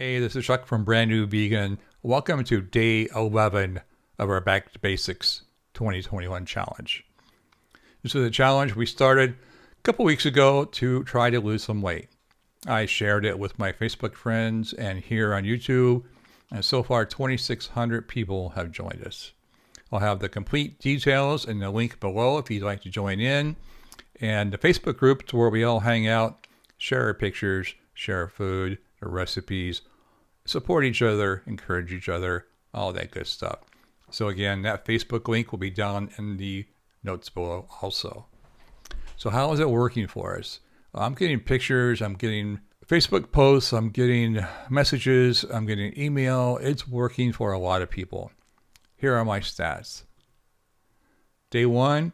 Hey, this is Chuck from Brand New Vegan. Welcome to day 11 of our Back to Basics 2021 challenge. This is a challenge we started a couple weeks ago to try to lose some weight. I shared it with my Facebook friends and here on YouTube, and so far 2,600 people have joined us. I'll have the complete details in the link below if you'd like to join in. And the Facebook group is where we all hang out, share our pictures, share our food, our recipes, support each other, encourage each other, all that good stuff. So again, that Facebook link will be down in the notes below also. So how is it working for us? I'm getting pictures, I'm getting Facebook posts, I'm getting messages, I'm getting email. It's working for a lot of people. Here are my stats. Day 1,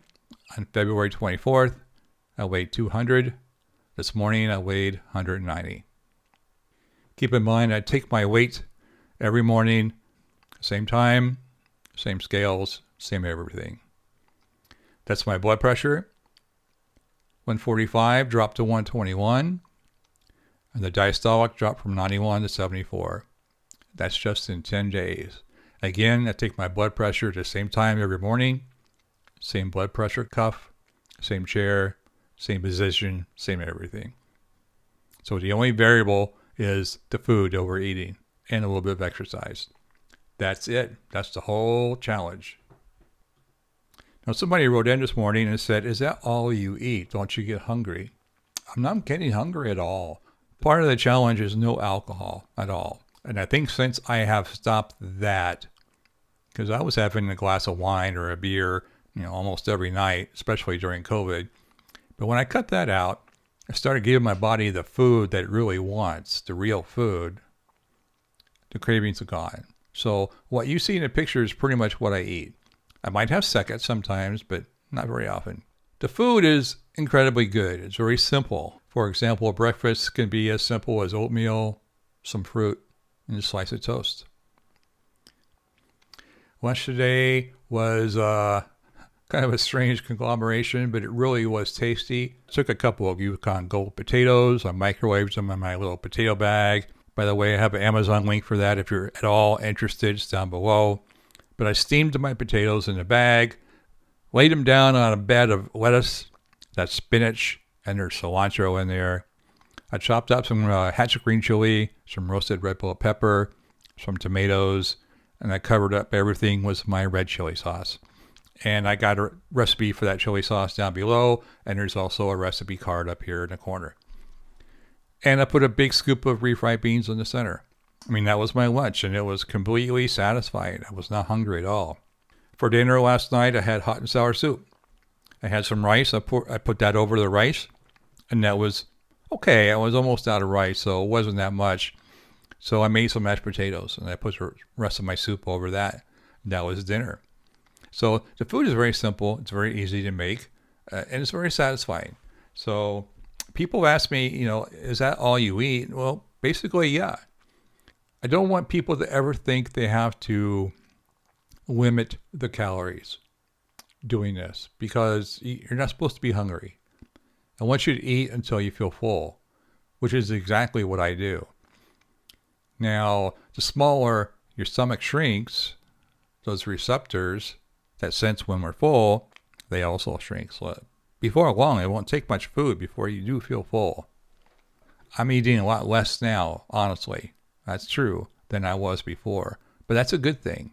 on February 24th, I weighed 200. This morning I weighed 190. Keep in mind, I take my weight every morning, same time, same scales, same everything. That's my blood pressure. 145 dropped to 121, and the diastolic dropped from 91 to 74. That's just in 10 days. Again, I take my blood pressure at the same time every morning, same blood pressure cuff, same chair, same position, same everything. So the only variable is the food that we're eating and a little bit of exercise. That's it. That's the whole challenge. Now, somebody wrote in this morning and said, is that all you eat? Don't you get hungry? I'm not getting hungry at all. Part of the challenge is no alcohol at all. And I think since I have stopped that, because I was having a glass of wine or a beer, almost every night, especially during COVID. But when I cut that out, I started giving my body the food that it really wants, the real food. The cravings are gone. So what you see in the picture is pretty much what I eat. I might have seconds sometimes, but not very often. The food is incredibly good. It's very simple. For example, breakfast can be as simple as oatmeal, some fruit, and a slice of toast. Lunch today was kind of a strange conglomeration, but it really was tasty. Took a couple of Yukon Gold potatoes. I microwaved them in my little potato bag. By the way, I have an Amazon link for that if you're at all interested. It's down below. But I steamed my potatoes in a bag, laid them down on a bed of lettuce, that's spinach, and there's cilantro in there. I chopped up some hatch green chili, some roasted red bell pepper, some tomatoes, and I covered up everything with my red chili sauce. And I got a recipe for that chili sauce down below, and there's also a recipe card up here in the corner. And I put a big scoop of refried beans in the center. That was my lunch, and it was completely satisfying. I was not hungry at all. For dinner last night, I had hot and sour soup. I had some rice. I put that over the rice, and that was okay. I was almost out of rice, so it wasn't that much. So I made some mashed potatoes, and I put the rest of my soup over that. That was dinner. So the food is very simple. It's very easy to make, and it's very satisfying. So people ask me, is that all you eat? Well, basically, yeah. I don't want people to ever think they have to limit the calories doing this because you're not supposed to be hungry. I want you to eat until you feel full, which is exactly what I do. Now, the smaller your stomach shrinks, those receptors that sense when we're full, they also shrink. So before long, it won't take much food before you do feel full. I'm eating a lot less now, honestly. That's true than I was before, but that's a good thing.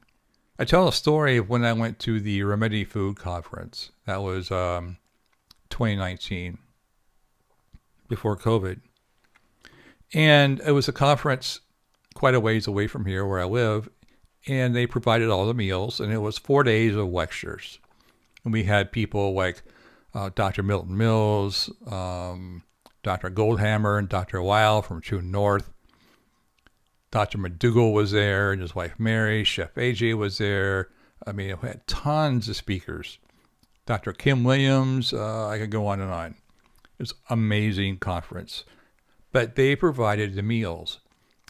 I tell a story of when I went to the Remedy Food Conference. That was 2019, before COVID. And it was a conference quite a ways away from here where I live, and they provided all the meals, and it was 4 days of lectures. And we had people like Dr. Milton Mills, Dr. Goldhammer, and Dr. Weil from True North. Dr. McDougall was there, and his wife Mary. Chef AJ was there. We had tons of speakers. Dr. Kim Williams, I could go on and on. It was an amazing conference. But they provided the meals.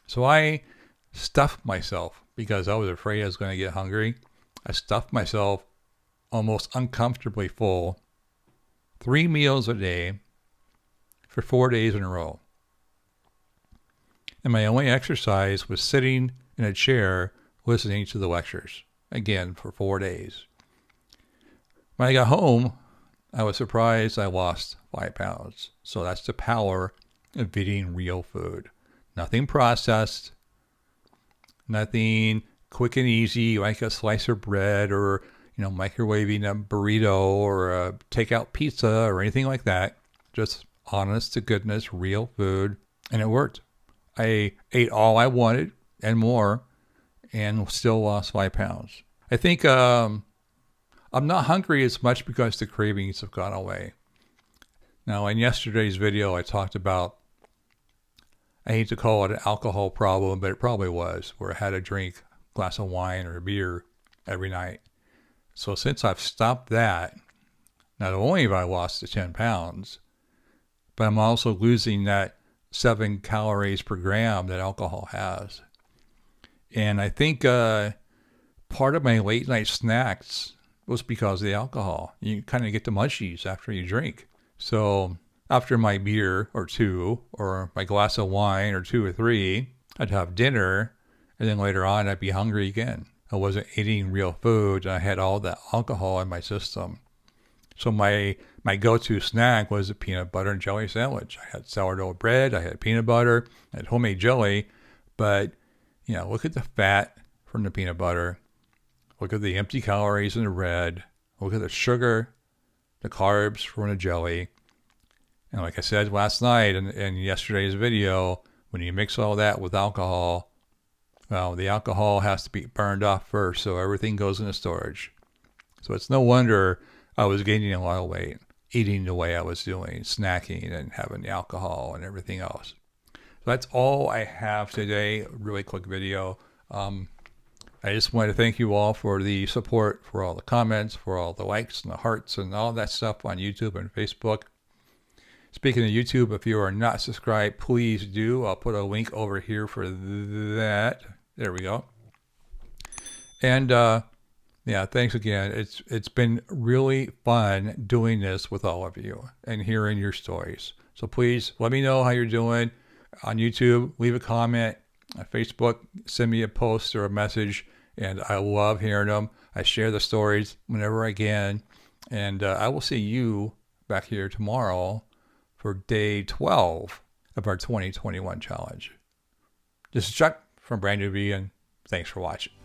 So I stuffed myself because I was afraid I was going to get hungry. I stuffed myself almost uncomfortably full, 3 meals a day for 4 days in a row. And my only exercise was sitting in a chair listening to the lectures, again, for 4 days. When I got home, I was surprised I lost 5 pounds. So that's the power of eating real food. Nothing processed, nothing quick and easy like a slice of bread or, microwaving a burrito or a takeout pizza or anything like that. Just honest to goodness, real food. And it worked. I ate all I wanted and more and still lost 5 pounds. I think I'm not hungry as much because the cravings have gone away. Now, in yesterday's video, I talked about, I hate to call it an alcohol problem, but it probably was, where I had to drink a glass of wine or a beer every night. So since I've stopped that, not only have I lost the 10 pounds, but I'm also losing that 7 calories per gram that alcohol has. And I think part of my late night snacks was because of the alcohol. You kind of get the munchies after you drink. So after my beer or two, or my glass of wine or 2 or 3, I'd have dinner, and then later on I'd be hungry again. I wasn't eating real food, and I had all that alcohol in my system. So my go-to snack was a peanut butter and jelly sandwich. I had sourdough bread, I had peanut butter, I had homemade jelly, but look at the fat from the peanut butter. Look at the empty calories in the bread. Look at the sugar, the carbs from the jelly. And like I said last night in yesterday's video, when you mix all that with alcohol, well, the alcohol has to be burned off first, so everything goes into storage. So it's no wonder I was gaining a lot of weight, eating the way I was doing, snacking and having the alcohol and everything else. So that's all I have today. A really quick video. I just want to thank you all for the support, for all the comments, for all the likes and the hearts and all that stuff on YouTube and Facebook. Speaking of YouTube, if you are not subscribed, please do. I'll put a link over here for that. There we go. And thanks again. It's been really fun doing this with all of you and hearing your stories. So please let me know how you're doing on YouTube. Leave a comment on Facebook. Send me a post or a message. And I love hearing them. I share the stories whenever I can. And I will see you back here tomorrow for day 12 of our 2021 challenge. This is Chuck from Brand New V, and thanks for watching.